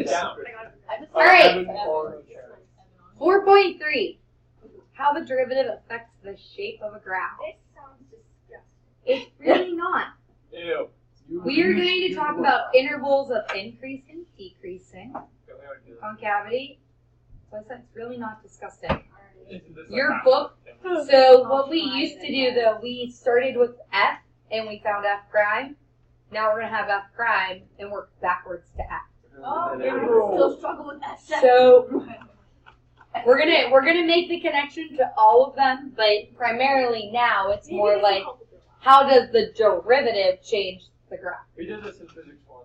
Down. All right. 4.3. How the derivative affects the shape of a graph. This sounds disgusting. It's really not. Ew. We are going to talk about intervals of increasing, decreasing, concavity. So I said it's really not disgusting. Your book. So what we used to do though, we started with F and we found F prime. Now we're going to have F prime and work backwards to F. Oh, we're still struggle with that. So we're gonna make the connection to all of them, but primarily now it's more like how does the derivative change the graph? We did this in physics 1.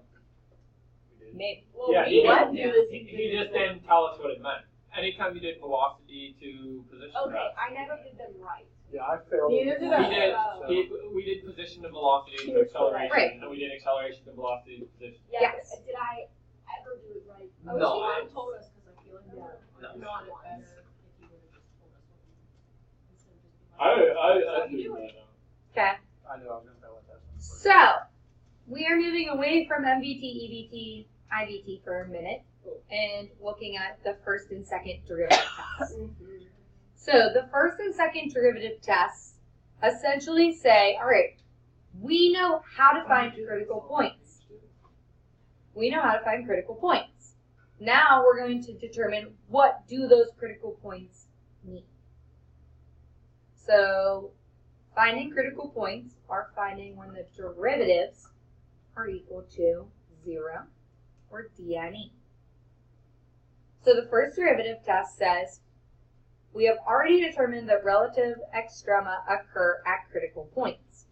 Maybe. Well, Yeah, he just didn't tell us what it meant. Anytime you did velocity to position Okay, graphs. I never did them right. Yeah, I failed. Neither did I. We did position to velocity to acceleration, Right. and we did acceleration to velocity to position. Yeah, Yes. but did I ever do it right? No. She would have told us because I feel like No. not better if you would have just told us what I you do do that. Okay. I knew I was going to fail at that. So we are moving away from MVT, EVT, IVT for a minute and looking at the first and second derivative tests. So the first and second derivative tests essentially say, all right, we know how to find critical points. We know how to find critical points. Now we're going to determine what do those critical points mean. So finding critical points are finding when the derivatives are equal to 0 or DNE. So the first derivative test says we have already determined that relative extrema occur at critical points.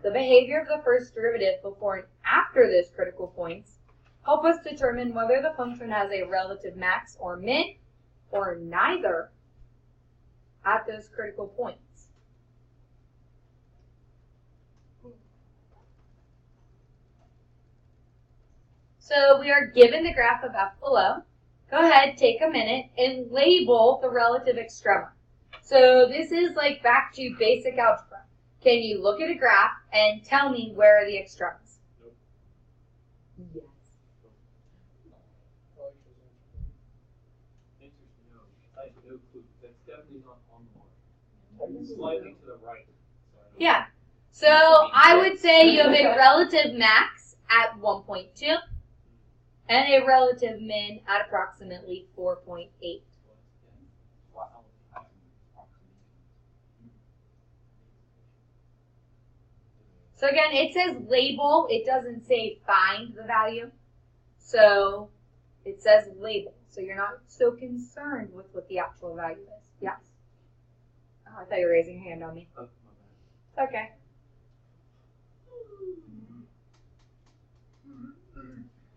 The behavior of the first derivative before and after those critical points help us determine whether the function has a relative max or min or neither at those critical points. So we are given the graph of f below. Go ahead, take a minute, and label the relative extrema. So this is like back to basic algebra. Can you look at a graph and tell me where are the extremas? Nope. Yes. I have no clue. That's definitely not on the line. Slightly to the right. Yeah. So I would say you have a relative max at 1.2 and a relative min at approximately 4.8. So again, it says label. It doesn't say find the value. So it says label. So you're not so concerned with what the actual value is. Yes. Oh, I thought you were raising your hand on me. It's okay.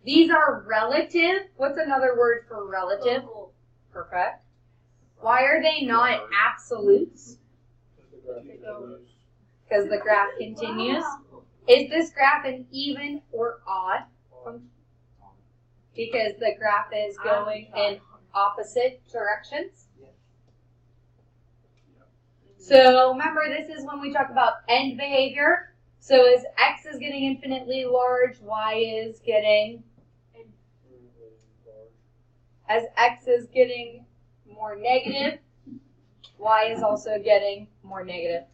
These are relative. What's another word for relative? Perfect. Why are they not absolutes? Because the graph continues. Is this graph an even or odd function? Because the graph is going in opposite directions. So remember, this is when we talk about end behavior. So as x is getting infinitely large, y is getting, as x is getting more negative, y is also getting more negative.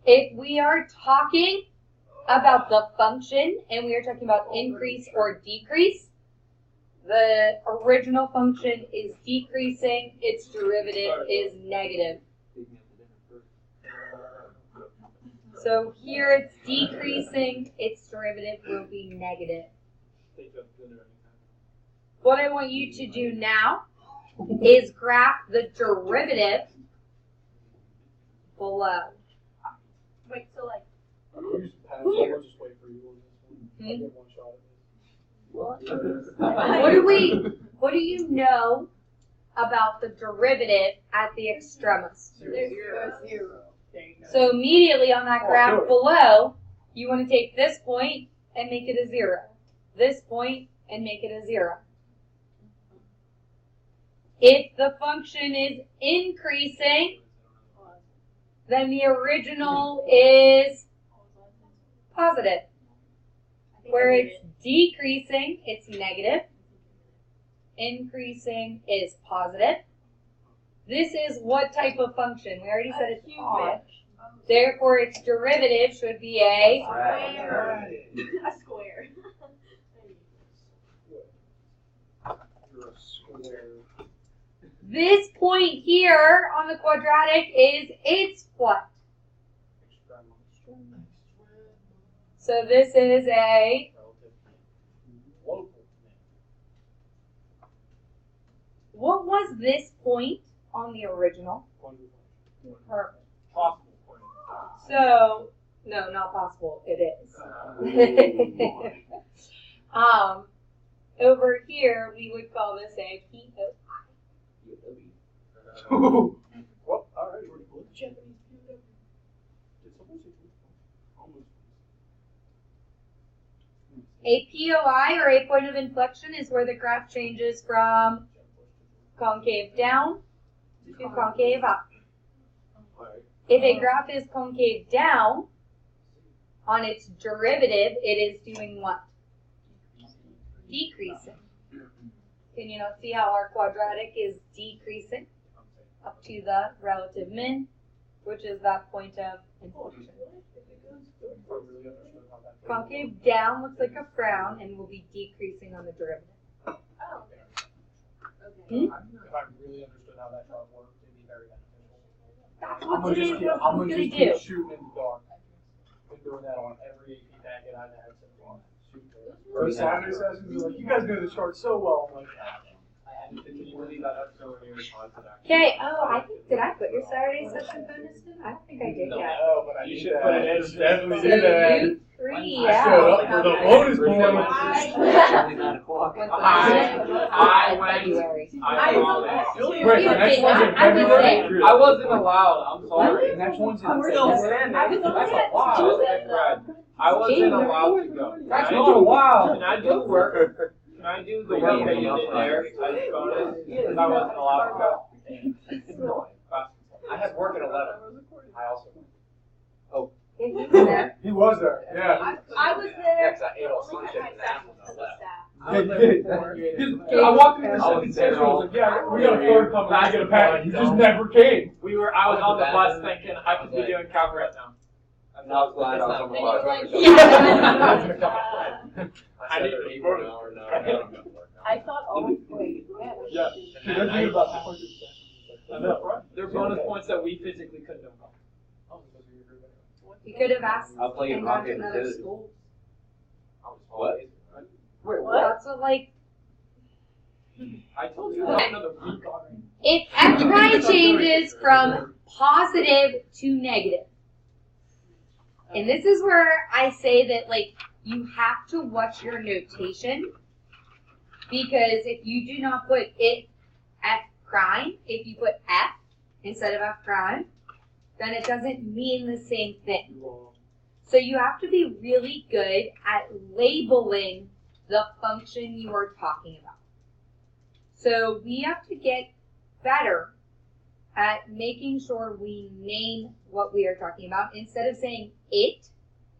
If we are talking about the function and we are talking about increase or decrease, the original function is decreasing, its derivative is negative. So here it's decreasing, its derivative will be negative. What I want you to do now is graph the derivative below. Wait, so like, I'll just wait for you on this one. I'll get one shot at this. What do you know about the derivative at the extremis? zero. So immediately on that graph below, you want to take this point and make it a 0. This point and make it a 0. If the function is increasing, then the original is positive. Where it's decreasing, it's negative. Increasing is positive. This is what type of function? We already said it's odd. Therefore, its derivative should be a Square. A square. You're a square. This point here on the quadratic is its what? So this is a Local. what was this point on the original? Perfect. Possible point. So no, not possible. It is. Over here we would call this a PO. Well, all right. Japanese POW. Did someone say almost? A POI, or a point of inflection, is where the graph changes from concave down to concave up. If a graph is concave down, on its derivative, it is doing what? Decreasing. Can you not see how our quadratic is decreasing up to the relative min, which is that point of inflection? Concave down looks like a frown and will be decreasing on the derivative. Oh. Hmm? If I really understood how that chart worked, it'd be very beneficial. That's I'm what gonna today just keep, was I'm going gonna to just do. keep shooting in the dark. Been doing that on every AP packet I've had so far. First Saturday sessions, they're like, you guys know the chart so well. I'm like, I had to Can you believe that that's nowhere near as hard to that? Okay, did I put your Saturday session bonus in? I don't think I did yet. No, but I You did should that. put it in. Definitely So did that. you three I showed up for the bonus When's the I went. February. I promise. Wait, the next one's in I was February? there. I wasn't allowed. I'm sorry. The next one's in We're February. still standing. That's a lot. I wasn't allowed to go. That's not a while. Can I do work? Can I do the work that you did there as bonus? Because I wasn't allowed to go. I had work at 11. I also went. Yeah, he was there. He was there, yeah. I was Yeah, there. 'cause I ate all Only Sunday had and my that staff was was the left. staff. I walked in the I second was session, there I was like, yeah, we got a third coming, I get a packet. You just Don't. never came. I was on the bus thinking I could be doing calc right now. I'm not glad I was on the And you were bus. like, I said for 8 more hours, no, I don't go to work now. I thought, oh, wait, man. Yeah. And that night, I know. They're bonus points that we physically couldn't have gone. You could have asked I'll play and gone to concave another too. school. What? Wait, What? That's what, like, I told you about another week already. if f prime changes from positive to negative, and this is where I say that, like, you have to watch your notation, because if you do not put it f prime, if you put f instead of f prime, then it doesn't mean the same thing. So you have to be really good at labeling the function you are talking about. So we have to get better at making sure we name what we are talking about. Instead of saying it,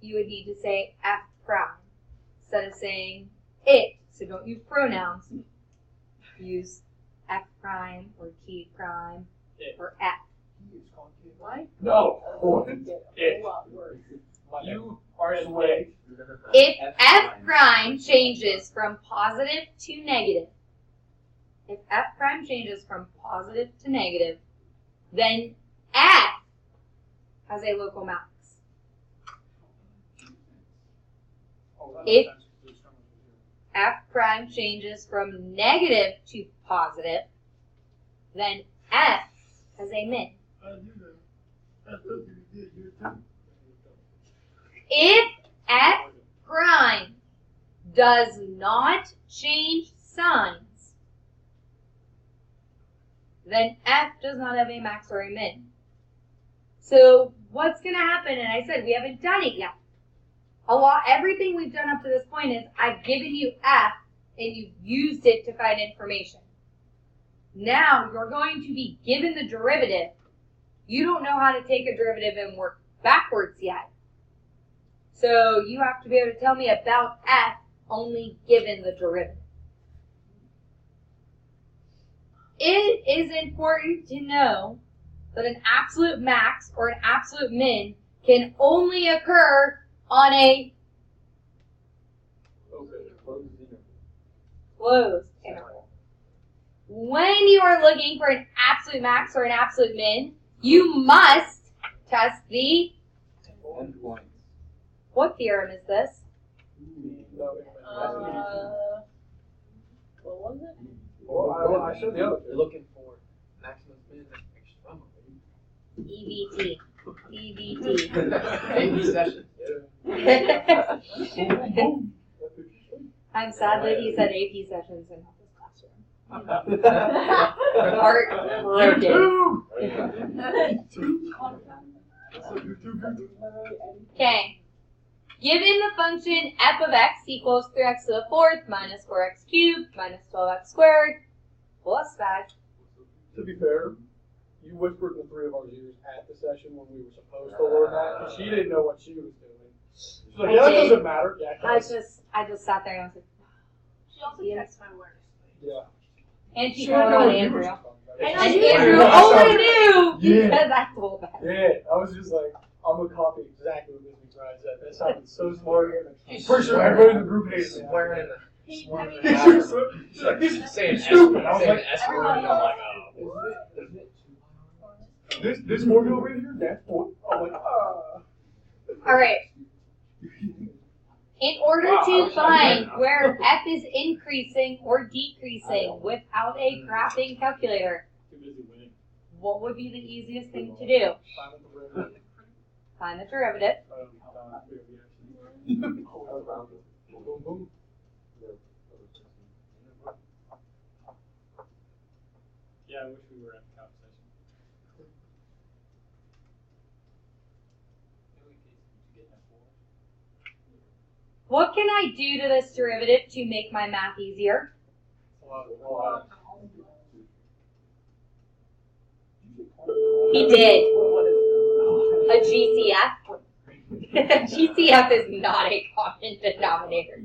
you would need to say f prime. Instead of saying it, so don't use pronouns, use f prime or g prime or f. What? No. It. You are in way. If f prime changes from positive to negative, if f prime changes from positive to negative, then f has a local max. If f prime changes from negative to positive, then f has a min. If f prime does not change signs, then f does not have a max or a min. So what's going to happen, and I said we haven't done it yet. Everything we've done up to this point is I've given you f and you've used it to find information. Now you're going to be given the derivative. You don't know how to take a derivative and work backwards yet. So you have to be able to tell me about f only given the derivative. It is important to know that an absolute max or an absolute min can only occur on a closed interval. When you are looking for an absolute max or an absolute min, you must test the Endpoints. what theorem is this? What was it? Well, I showed the other You're two. looking for maximum spin EVT. EVT. AP session. I'm sad that he said AP sessions in his classroom. Heart broken. Okay. Given the function f of x equals 3x to the fourth minus 4x cubed minus 12x squared plus 5. To be fair, you whispered in the three of our ears at the session when we were supposed to learn that, because she didn't know what she was doing. She's like, I yeah, that did. doesn't matter. Yeah, it I does. just sat there and I was like, She also Yeah. texted my words. Yeah. and she She told didn't know on what you Andrew. were talking about. And And I Andrew did. only knew Yeah. because I told him. Yeah, I was just like, I'm gonna copy exactly what Miss McBride said. That sounded so smart. I'm pretty sure everybody in the group hated it. Swearing in the He, swearing I in mean, the She's so- she's like, this is saying S stupid. word. I was Saying like, the S word, and I'm like, this formula right here, that's what. I'm like, ah. All right. In order Wow, I to wish I find had where f is increasing or decreasing without a graphing calculator, Too busy winning. what would be the easiest thing to do? Find the derivative. Boom, boom. Yeah, I wish we were at the conversation. What can I do to this derivative to make my math easier? He did. A GCF. GCF is not a common denominator.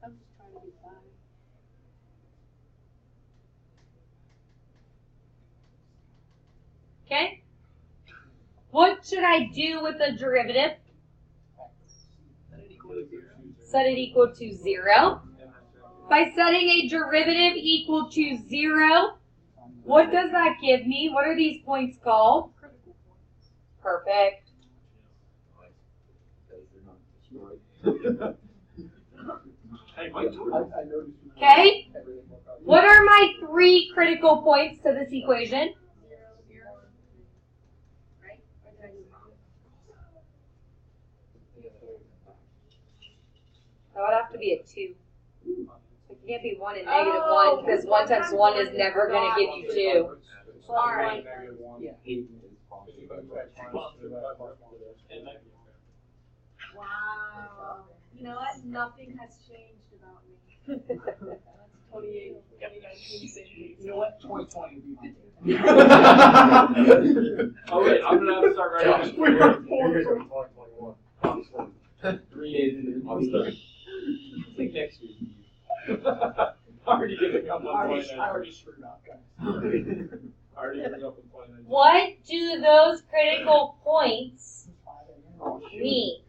I'm just trying to be fine. Okay? What should I do with the derivative? Set it equal to 0. By setting a derivative equal to 0, what does that give me? What are these points called? Perfect. Okay? What are my 3 critical points to this equation? 0, 0. Right? Or did I do wrong? That would have to be a 2. It can't be 1 and negative 1 because 1 times 1 is never going to give you 2. Alright. Wow. You know what? Nothing has changed about me. That's 28, 2019, same thing. You know what? 2020 would be my Oh wait, I'm gonna have to start writing. We were 2021. 3 days into the month. I think next week. Already giving up I on already screwed up, guys. Already giving up on 29. What do those critical points mean?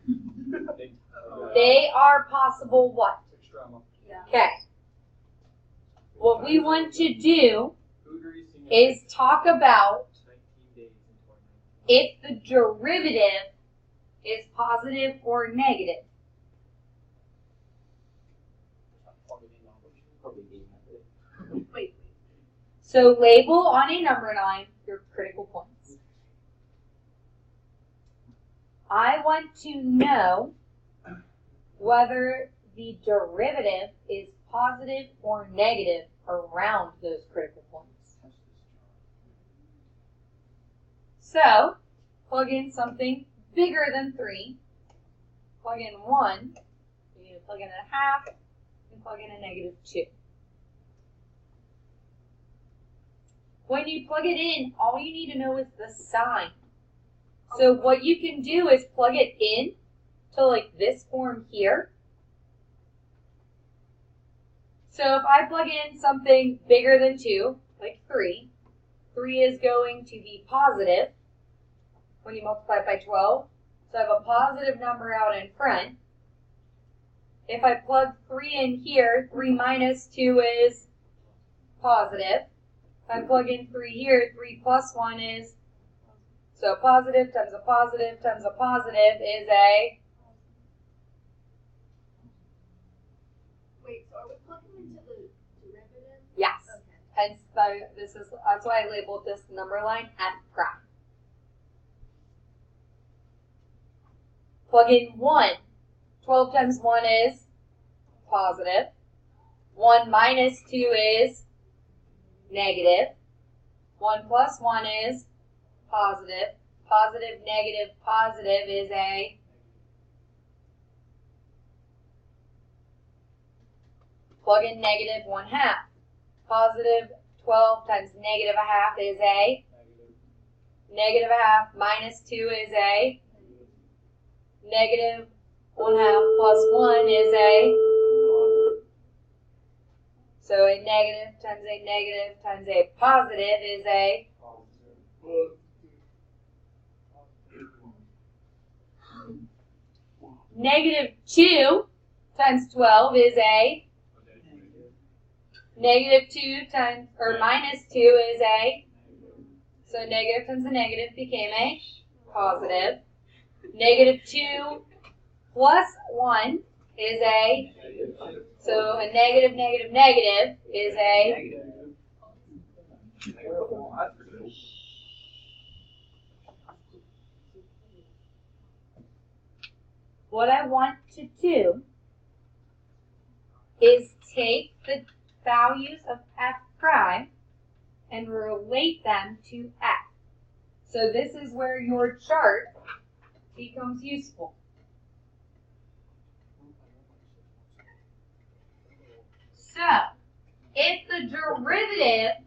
They are possible what? Yeah. Okay. What we want to do is talk about if the derivative is positive or negative. Wait. So label on a number line your critical points. I want to know whether the derivative is positive or negative around those critical points. So, plug in something bigger than 3. Plug in 1. You need to plug in a half and plug in a negative 2. When you plug it in, all you need to know is the sign. So what you can do is plug it in to like this form here. So if I plug in something bigger than 2, like 3, 3 is going to be positive when you multiply it by 12. So I have a positive number out in front. If I plug 3 in here, 3 minus 2 is positive. If I plug in 3 here, 3 plus 1 is, so positive times a positive times a positive is a, Wait, so are we plugging into the derivative? yes. Okay. Hence, that's why I labeled this number line F prime. Plug in 1. 12 times 1 is positive. 1 minus 2 is negative. 1 plus 1 is positive. Positive, negative, positive is a, plug in negative 1/2. Positive 12 times negative 1/2 is a, negative 1/2 minus 2 is a, negative 1/2 plus 1 is a, so a negative times a negative times a positive is a, negative 2 times 12 is a, negative 2 times, or minus 2 is a, so negative times a negative became a positive. Negative 2 plus 1 is a, so a negative, negative, negative is a, what I want to do is take the values of f prime and relate them to f. So this is where your chart becomes useful. So, if the derivative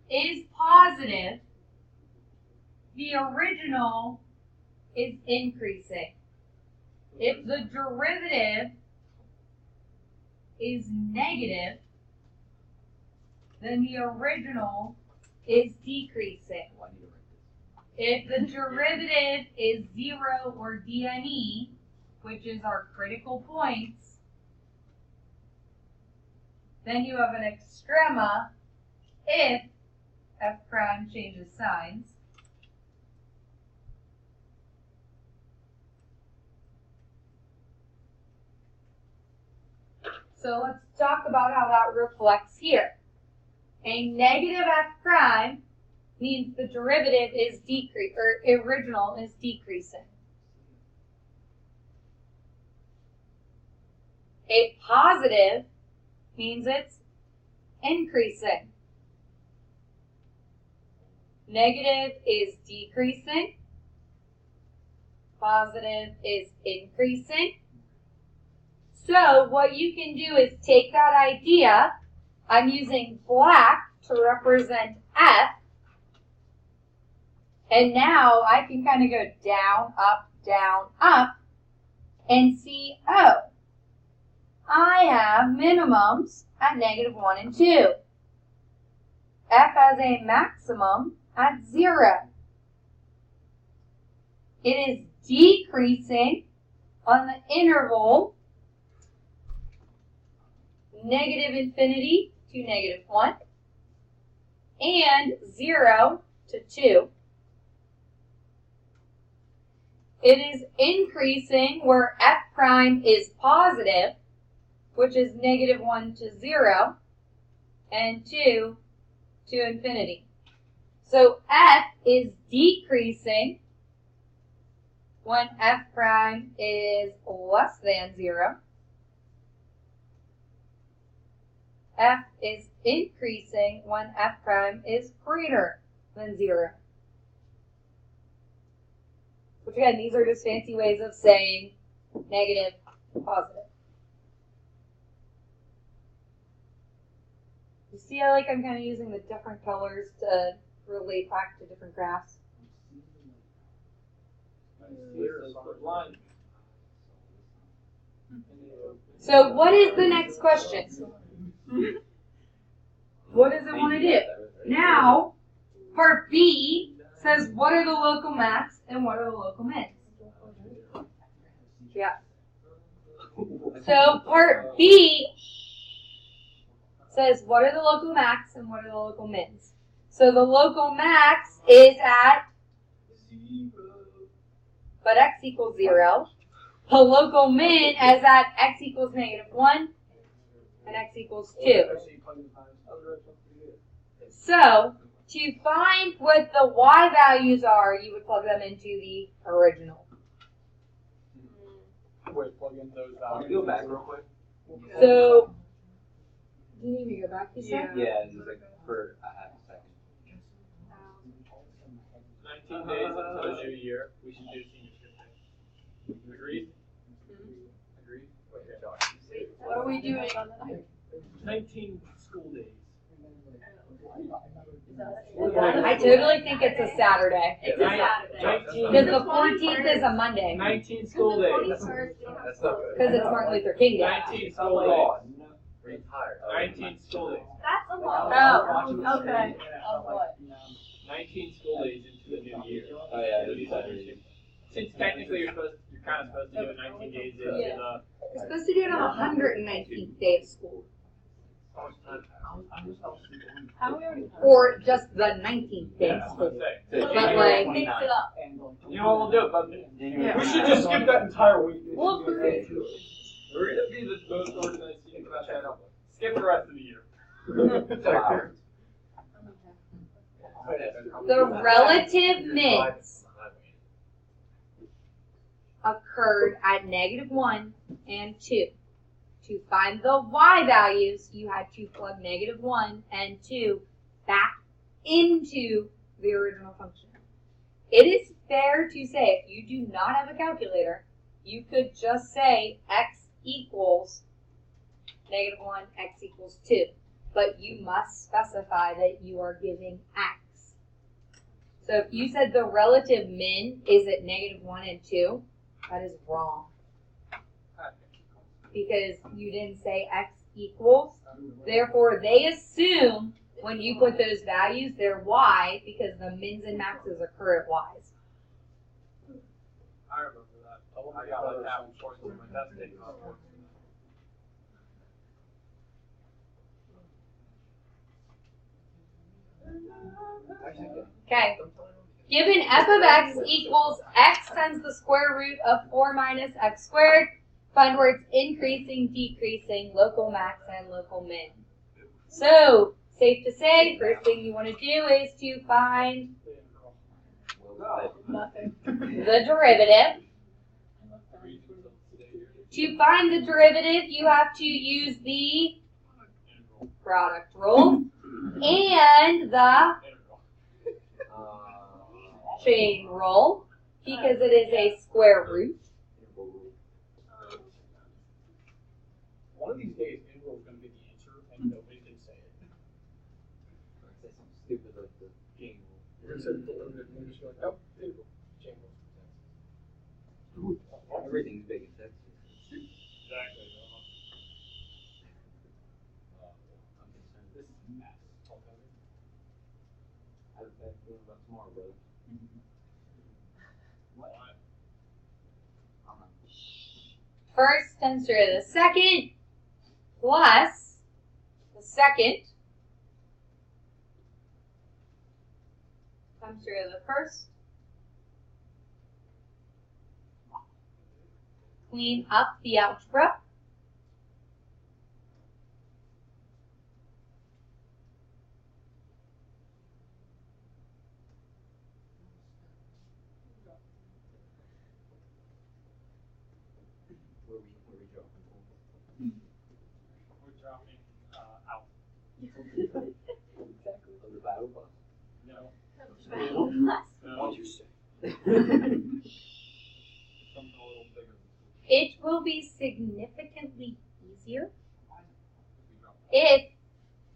is positive, the original is increasing. If the derivative is negative, then the original is decreasing. If the derivative is 0 or dne, which is our critical points, then you have an extrema if f prime changes signs. So let's talk about how that reflects here. A negative f prime means the derivative is original is decreasing. A positive means it's increasing. Negative is decreasing. Positive is increasing. So what you can do is take that idea, I'm using black to represent F, and now I can kind of go down, up, and see, oh, I have minimums at -1 and 2. F has a maximum at 0. It is decreasing on the interval -infinity to -1 and 0 to 2. It is increasing where f prime is positive, which is -1 to 0 and 2 to infinity. So f is decreasing when f prime is less than 0. F is increasing when f prime is greater than 0. Which again, these are just fancy ways of saying negative, positive. You see how like I'm kind of using the different colors to relate back to different graphs? So what is the next question? What does it want to do? Now, part B says what are the local max and what are the local mins? Yeah. So part B says what are the local max and what are the local mins? So the local max is at 0, but x equals 0. The local min is at x equals -1 and x equals 2. So to find what the y values are, you would plug them into the original. Wait, plug in those values. Go back real quick. So, do you need me to go back, you said? Yeah, just like for a half a second. 19 days until the new year. We should do senior trip day. Agreed? Agreed? What are we doing on the night? 19 school days. I totally think it's a Saturday. It's a Saturday. Because the 14th is a Monday. 19 school days. That's not good. Because it's Martin Luther King Day. 19 school days. Retired. 19 school days. That's a lot. Oh. Okay. Of what? 19 school days into the new year. Oh yeah, it'll be Saturday. Since technically you're kind of supposed to do it 19 days into Yeah. the. We're supposed to do it on the 119th day of school. How we already? Or just the 19th day Yeah, of I was school. gonna say. But like, Mix it up. You know what we'll do, but Yeah. We should just skip that entire week. Well, we're gonna be the most organized team class channel. Skip the rest of the year. the relative mins occurred at -1 and 2. To find the y values, you had to plug -1 and 2 back into the original function. It is fair to say, if you do not have a calculator, you could just say x equals -1, x equals 2. But you must specify that you are giving x. So if you said the relative min is at -1 and 2, that is wrong. Because you didn't say x equals. Therefore, they assume when you put those values, they're y, because the mins and maxes occur at y's. I remember that. I got like half points on my test taking off. Okay. Given f of x equals x times the square root of 4 minus x squared, find where it's increasing, decreasing, local max, and local min. So, safe to say, first thing you want to do is to find Nothing. the derivative. To find the derivative, you have to use the product rule and the chain rule, because it is a square root. One of these days, integral is going to be the answer, and nobody can say it. Say something stupid like the chain You're going to say the derivative, and you're just like, nope, integral. Chain rule. rule. Everything's big in Texas. Exactly. I'm concerned. This is math. I have a bad feeling about tomorrow, brother. What? I'm not. First times through the second plus the second times through the first. Clean up the algebra. Where we dropping? We're dropping out. Of the battle bus. No. What'd you say? Something a little bigger. It will be significantly easier if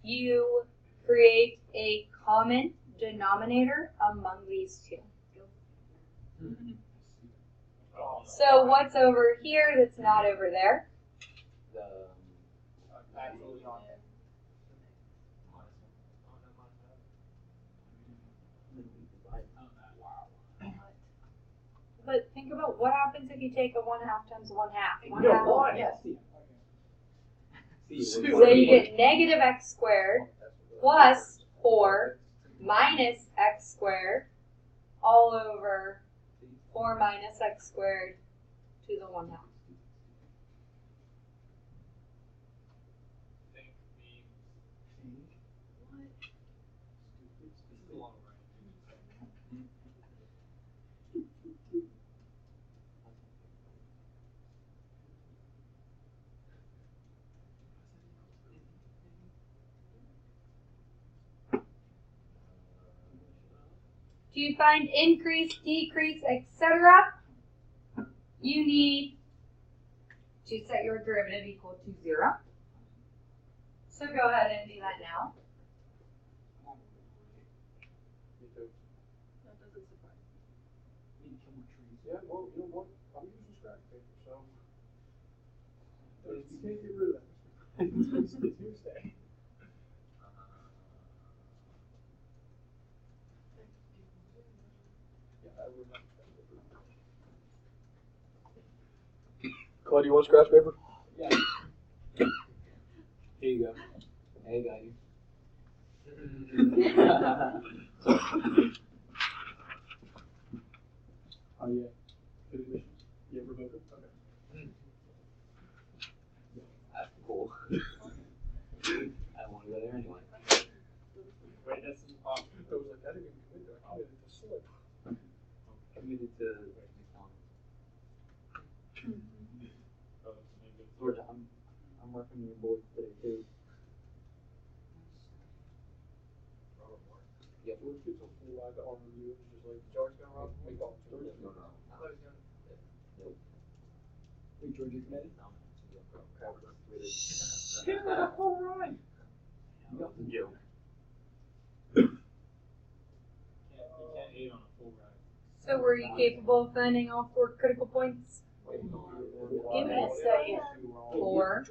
you create a common denominator among these two. So what's over here that's not over there? Absolutely not. But think about what happens if you take a 1/2 times 1/2. You get one. Yes. So you get negative x squared plus 4 minus x squared all over 4 minus x squared to the 1/2. To find increase, decrease, etc., you need to set your derivative equal to 0. So go ahead and do that now. That doesn't surprise me. Yeah, well, you know what? I'm using scratch paper, so. You can't get rid of that. It's Tuesday. Yeah, I would not scratch paper. Claude, you want scratch paper? Yeah. Here you go. Hey, got you. Oh, yeah. Good admission. Yeah, Rebecca? Okay. That's cool. I don't want to go there anyway. Wait, that's impossible. I was like, I didn't even commit there. I committed to slip. Committed to McDonald's. Georgia, I'm working with your boys today too. Yeah, we'll get some full live on review. Just like, George gonna run McDonald's. Wait, Georgia committed? Yeah, all right. You got the joke. You can't eat on a full ride. So were you capable of finding all 4 critical points? Give me a second. 4.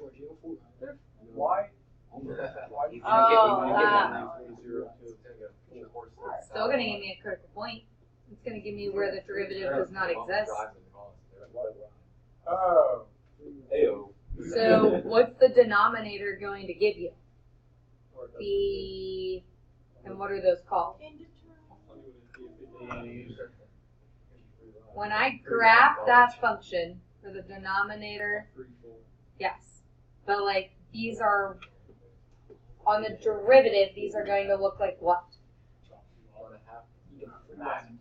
Why? Oh, that. Still going to give me a critical point. It's going to give me where the derivative does not exist. Oh. Ayo. So what's the denominator going to give you? And what are those called? When I graph that function for the denominator, yes. But like these are, on the derivative, these are going to look like what? I'm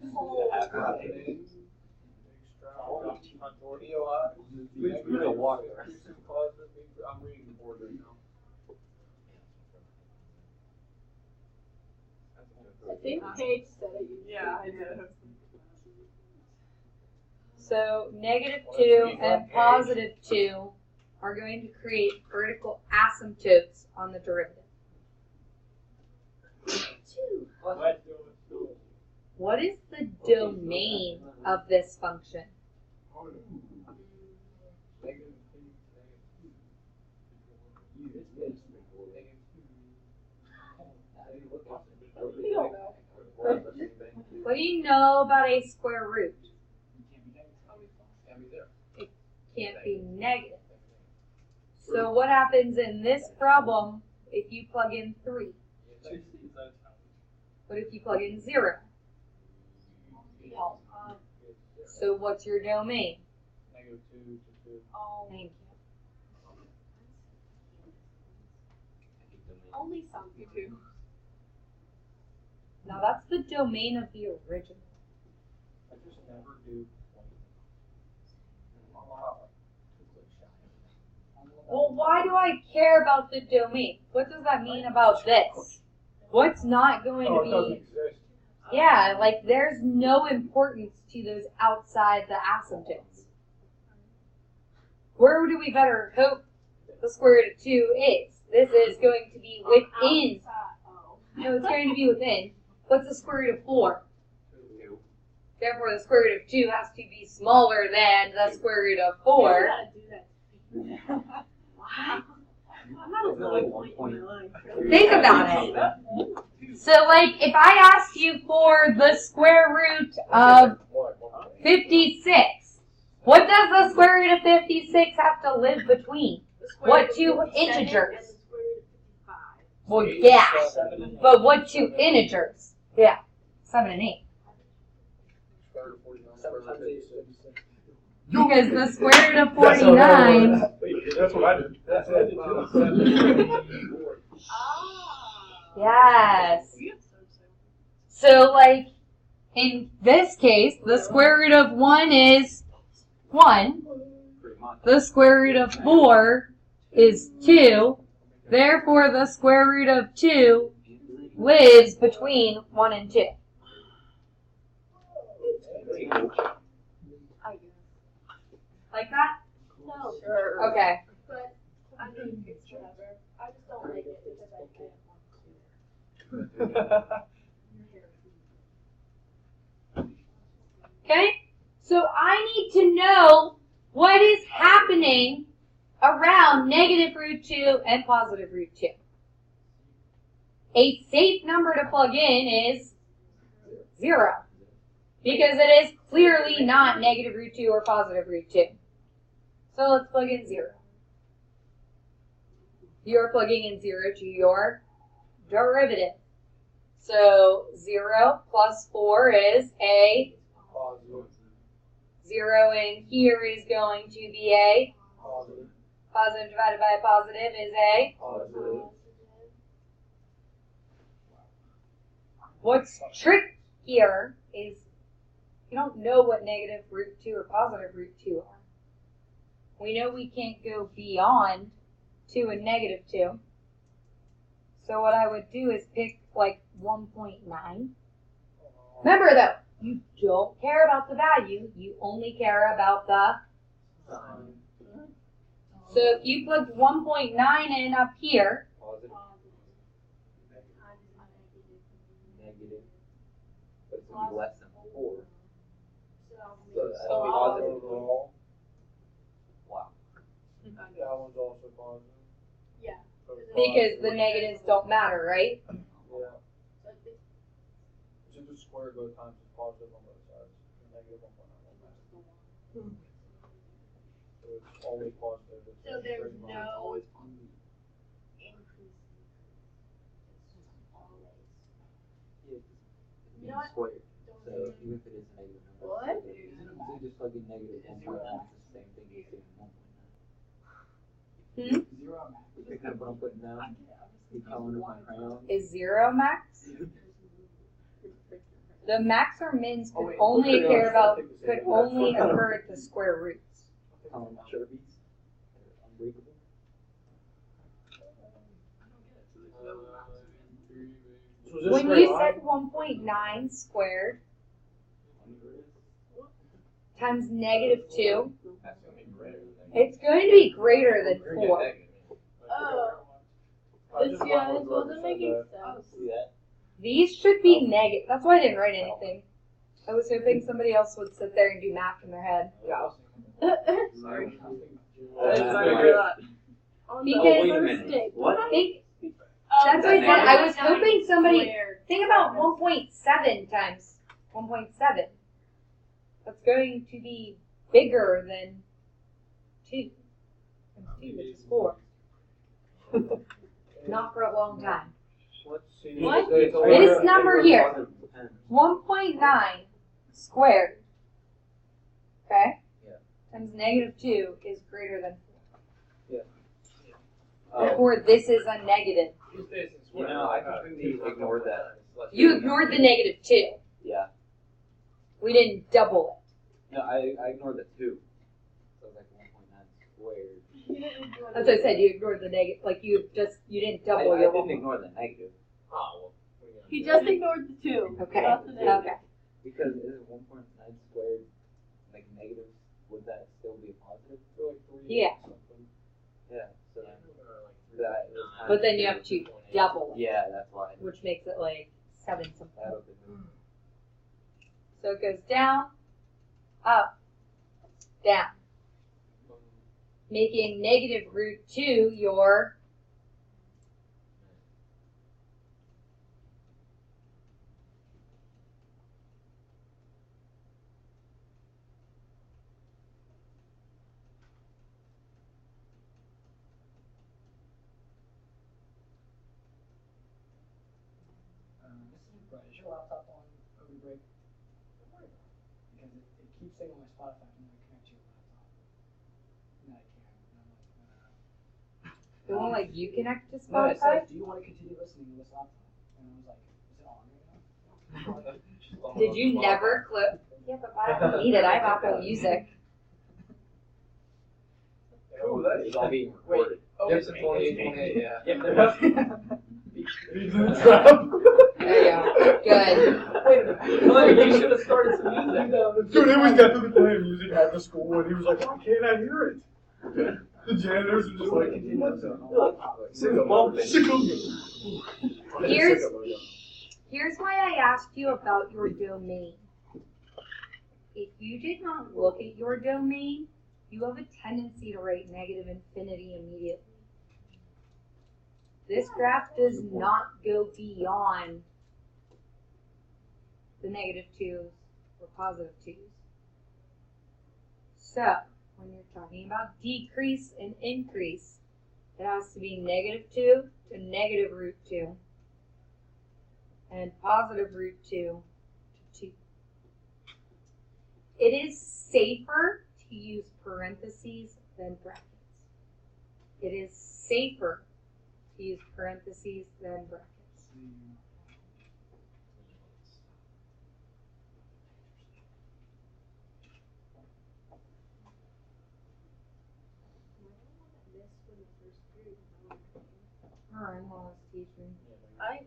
reading the board right now. I think Paige said it. Yeah, I did. So -2 and +2 are going to create vertical asymptotes on the derivative. What is the domain of this function? You don't know. What do you know about a square root? It can't be negative. So what happens in this problem if you plug in 3? What if you plug in 0? So what's your domain? -2 to 2. Oh, Thank you. only some you do. Now that's the domain of the original. I just never do Well, why do I care about the domain? What does that mean about this? What's not going Oh, to it doesn't be... exist. Yeah, like there's no importance to those outside the asymptotes. Where do we better hope the square root of 2 is? this is going to be within. Oh. No, it's going to be within. What's the square root of 4? 2. Therefore, the square root of 2 has to be smaller than the square root of 4. You gotta do that. Why? I'm not a Isn't it like low 1 point in point? my life. Think about it. So, like, if I asked you for the square root of 56, what does the square root of 56 have to live between? The square What root of two 57 integers? and the square root of 55. Well, yeah. But what 2 integers? Yeah. 7 and 8. Because the square root of 49. That's what I did. That's what I did too. Yes. So, like, in this case, the square root of 1 is 1. Pretty much. The square root of 4 is 2. Therefore, the square root of 2 lives between 1 and 2. Like that? No. Sure. Okay. But I mean, it's whatever. I just don't like it because I can't. Okay? So I need to know what is happening around negative root 2 and positive root 2. A safe number to plug in is 0. Because it is clearly not negative root 2 or positive root 2. So let's plug in 0. You're plugging in 0 to your derivative. So 0 plus 4 is a 0 in here is going to be a positive divided by a positive is a. What's trickier is you don't know what negative root 2 or positive root 2 are. We know we can't go beyond 2 and negative 2. So what I would do is pick like 1.9. Remember though, you don't care about the value, you only care about the. So if you put 1.9 in up here, Negative. But it's going to be less than 4. So that's So positive. Overall, Wow. that one's also positive. Yeah. because the negatives don't matter, right? Yeah. So the square both times is positive on both sides. The negative 1.9 won't matter. So it's always positive. It's So there's very no always increase. Yeah, You know what? squared. So even if it is a negative number. What? So you just plug in negative 1.9, it's the same thing as saying 1.9. Pick up what I'm putting down. The color of my crayon. Is 0 max? The max or mins could only care about, could only occur at the square roots. Sharpies. Unbreakable. So is this When straight you line? said 1.9 squared times negative 2, it's going to be greater than 4. Oh. I just Yeah, wondered this whoever wasn't said making that. sense. See that? These should be negative. That's why I didn't write anything. I was hoping somebody else would sit there and do math in their head. Sorry. Because wait a minute. What? think, Oh, that's what I said. I was hoping somebody, squared. think about 1.7 times 1.7. That's going to be bigger than 2. And 2, which is 4. Not for a long time. Let's see. What? This number here. 1.9 squared. Okay? Yeah. Times negative 2 is greater than 4. Oh, Therefore, this is a negative. you know, I completely ignored that. You ignored the negative 2. Yeah. We didn't double No, I ignored the 2. So it's like 1.9 squared. it. That's what I said. You ignored the negative. Like, you didn't double I your didn't 1. ignore the negative. He just ignored the 2. Okay. Not the negative. Okay. Because isn't 1.9 squared like negative? Would that still be a positive? Yeah. Yeah. So then. That was kind But of then you have to double it, Yeah, that's why. which makes it like 7 something. That'll be good. So it goes down, up, down, making negative root 2 your This is bright. Is your laptop on over break? Because it keeps saying on my Spotify when I connect to your laptop. No, I can't. And I'm like, it won't let you connect to no, it Spotify. says, do you want to continue listening to this laptop? And I was like, is it on right now? Did you never clip? Yeah, but I don't need it. I have Apple Music. Ooh, that's It's all being Wait. recorded. Oh, Yep, it's it's 28, yeah. Yep. He's in the trap. There you go. Good. Wait a minute. Well, you should have started some music. Dude, it was definitely playing music at the school, and he was like, why can't I hear it? The janitors were just like, what's Here's why I asked you about your domain. If you did not look at your domain, you have a tendency to write negative infinity immediately. This graph does not go beyond the negative 2s or positive 2s. So, when you're talking about decrease and increase, it has to be negative 2 to negative root 2 and positive root 2 to 2. It is safer to use parentheses than brackets. It is safer to use parentheses than brackets. I'm always teaching. I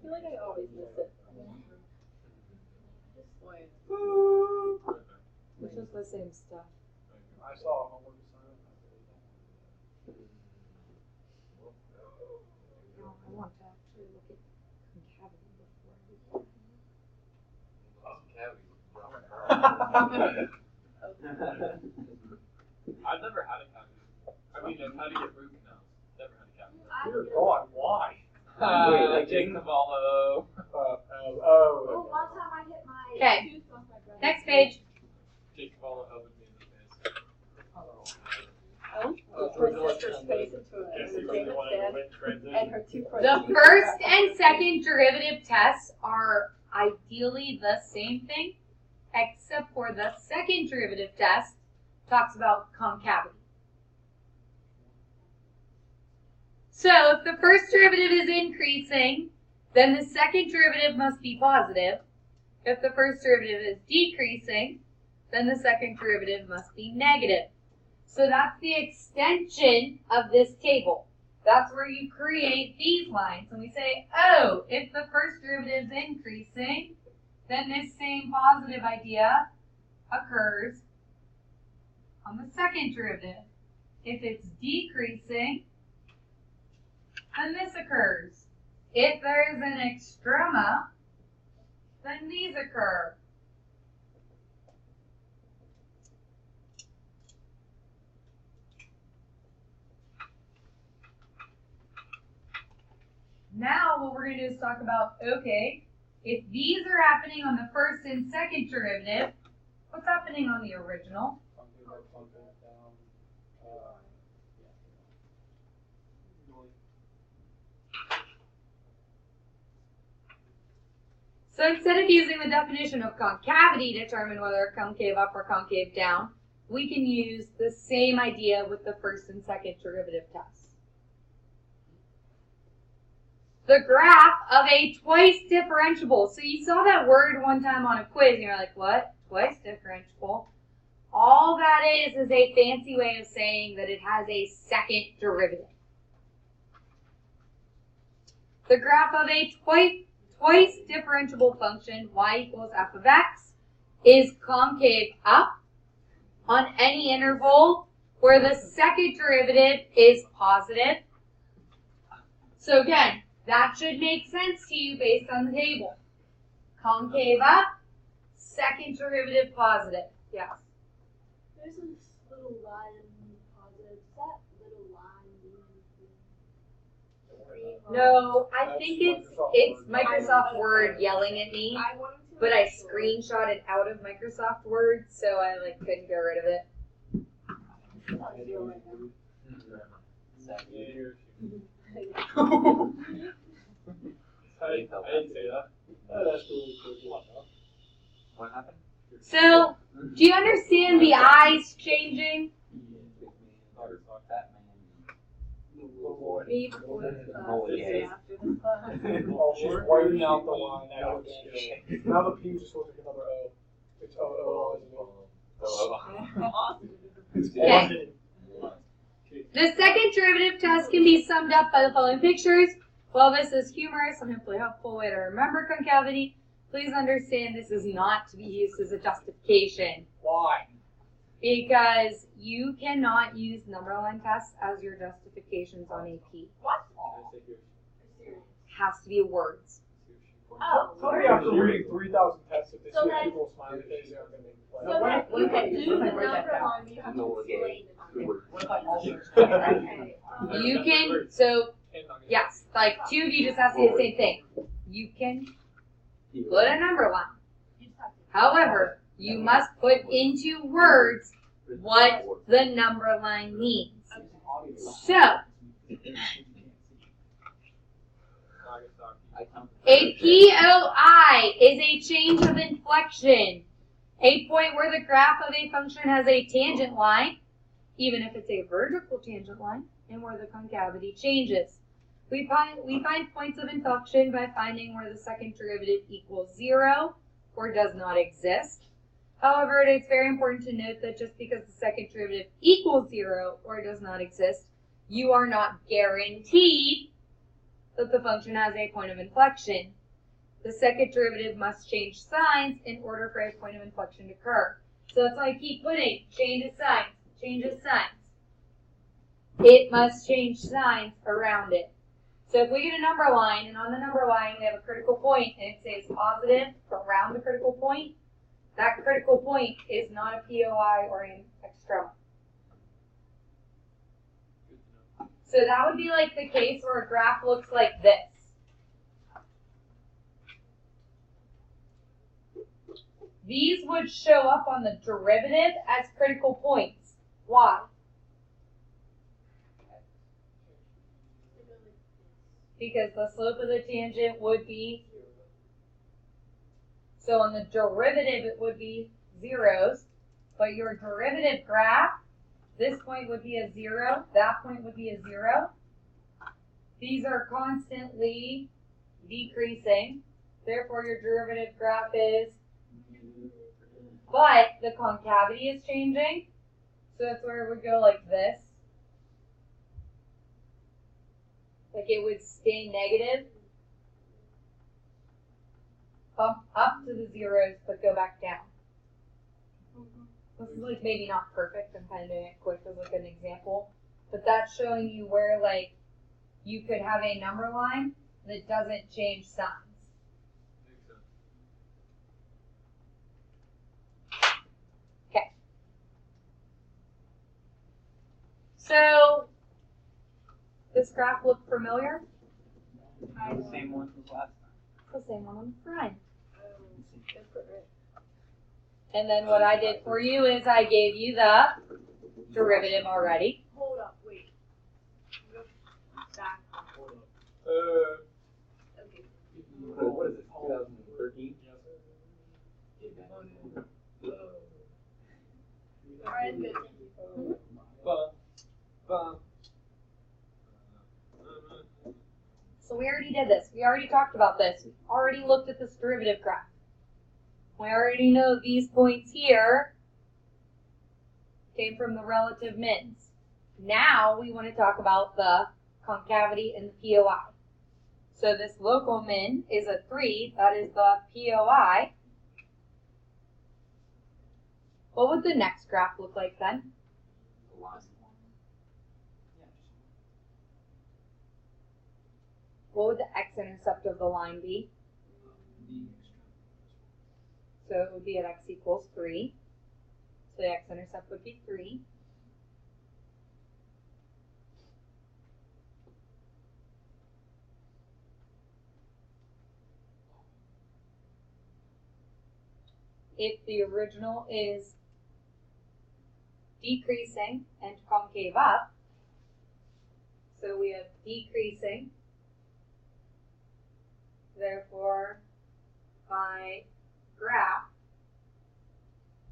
feel like I always miss it. Which is the same stuff. I saw a homework assignment. No, I want to actually look at concavity before I've never had a cavity. I mean, I've had to get root canals. Never had a cavity. Dear God, why? Wait, like Jake Cavallo. Oh, one time I hit my Okay. tooth off my brother's Next page. Jake Cavallo opened me in the face. My sister's face into a entertainment stand, and her two front The teeth. first and second derivative tests are ideally the same thing, except for the second derivative test talks about concavity. So if the first derivative is increasing, then the second derivative must be positive. If the first derivative is decreasing, then the second derivative must be negative. So that's the extension of this table. That's where you create these lines. And we say, oh, if the first derivative is increasing, then this same positive idea occurs on the second derivative. If it's decreasing, then this occurs. If there is an extrema, then these occur. Now what we're going to do is talk about, okay, if these are happening on the first and second derivative, what's happening on the original? So instead of using the definition of concavity to determine whether concave up or concave down, we can use the same idea with the first and second derivative tests. The graph of a twice differentiable. So you saw that word one time on a quiz and you're like, what? Twice differentiable? All that is a fancy way of saying that it has a second derivative. The graph of a twice differentiable function, y equals f of x, is concave up on any interval where the second derivative is positive, So again, that should make sense to you based on the table. Concave up, second derivative positive. Yes. There's this little line positive. Does that little line mean anything? No, I think it's Microsoft Word yelling at me, I wanted to but I make sure. screenshot it out of Microsoft Word, so I couldn't get rid of it. I didn't say that. Oh, that's really cool. What happened? So, do you understand the eyes changing? Me before the class. Oh, yeah. Oh, she's whitening out the line. Now the P just looks like another O. It's O, isn't it? Okay. The second derivative test can be summed up by the following pictures. While this is humorous and hopefully helpful way to remember concavity, please understand this is not to be used as a justification. Why? Because you cannot use number line tests as your justifications on AP. What? Has to be words. Oh, Tell me after reading 3,000 tests if they So see then- people smiling faces, they aren't going to make me So play. that you can do the number line, you have to explain it. What if I also Okay. You can, so yes, like two of you just asked me the same thing. You can put a number line. You just have to. However, you must put into words what the number line means. So, a POI is a change of inflection, a point where the graph of a function has a tangent line, even if it's a vertical tangent line, and where the concavity changes. We find points of inflection by finding where the second derivative equals 0 or does not exist. However, it's very important to note that just because the second derivative equals 0 or does not exist, you are not guaranteed that the function has a point of inflection. The second derivative must change signs in order for a point of inflection to occur. So that's why I keep putting changes signs, changes signs. It must change signs around it. So if we get a number line, and on the number line we have a critical point, and it says positive around the critical point, that critical point is not a POI or an extrema. So that would be like the case where a graph looks like this. These would show up on the derivative as critical points. Why? Because the slope of the tangent would be, so on the derivative it would be zeros, but your derivative graph, this point would be a 0, that point would be a 0. These are constantly decreasing, therefore your derivative graph is, but the concavity is changing, so that's where it would go like this. Like it would stay negative, bump up to the zeros, but go back down. This is like maybe not perfect, I'm kind of doing it quick as like an example, but that's showing you where like you could have a number line that doesn't change signs. Okay. So, this graph look familiar? The same one from last time. It's the same one on the front. And then what I did for you is I gave you the derivative already. Hold up, wait. Go back. Okay. What is it? 2013? Alright, good. So we already did this. We already talked about this. We already looked at this derivative graph. We already know these points here came from the relative mins. Now we want to talk about the concavity and the POI. So this local min is a 3, that is the POI. What would the next graph look like then? what would the x-intercept of the line be? The So it would be at x equals 3. So the x-intercept would be 3. If the original is decreasing and concave up, so we have decreasing, therefore my graph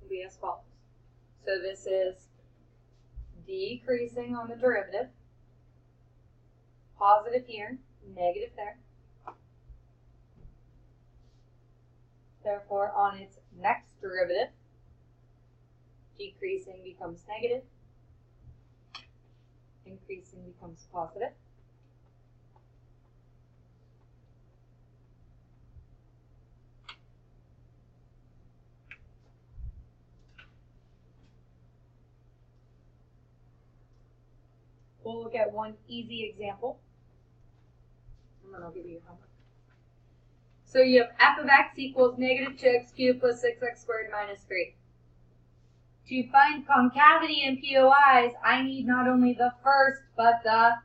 will be as follows. So this is decreasing on the derivative, positive here, negative there. Therefore, on its next derivative, decreasing becomes negative, increasing becomes positive. We'll look at one easy example, and then I'll give you your homework. So you have f of x equals negative 2x cubed plus 6x squared minus 3. To find concavity in POIs, I need not only the first, but the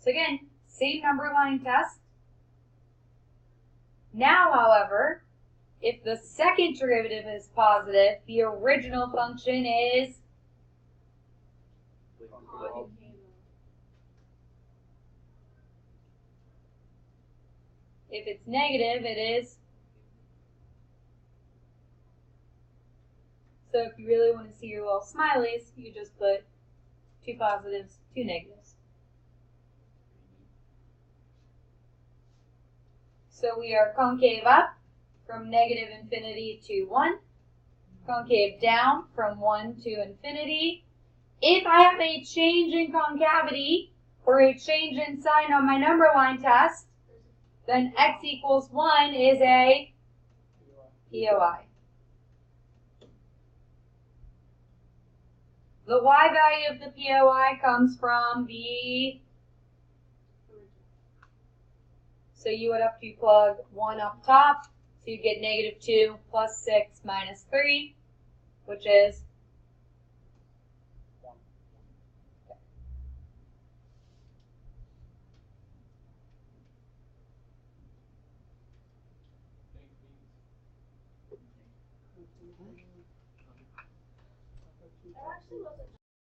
So again, same number line test. Now, however, if the second derivative is positive, the original function is if it's negative, it is. So if you really want to see your little smileys, you just put 2 positives, 2 negatives. So we are concave up from negative infinity to 1, concave down from 1 to infinity. If I have a change in concavity or a change in sign on my number line test, then x equals 1 is a POI. The y value of the POI comes from the, so you would have to plug 1 up top, so you get negative 2 plus 6 minus 3, which is 1. That actually wasn't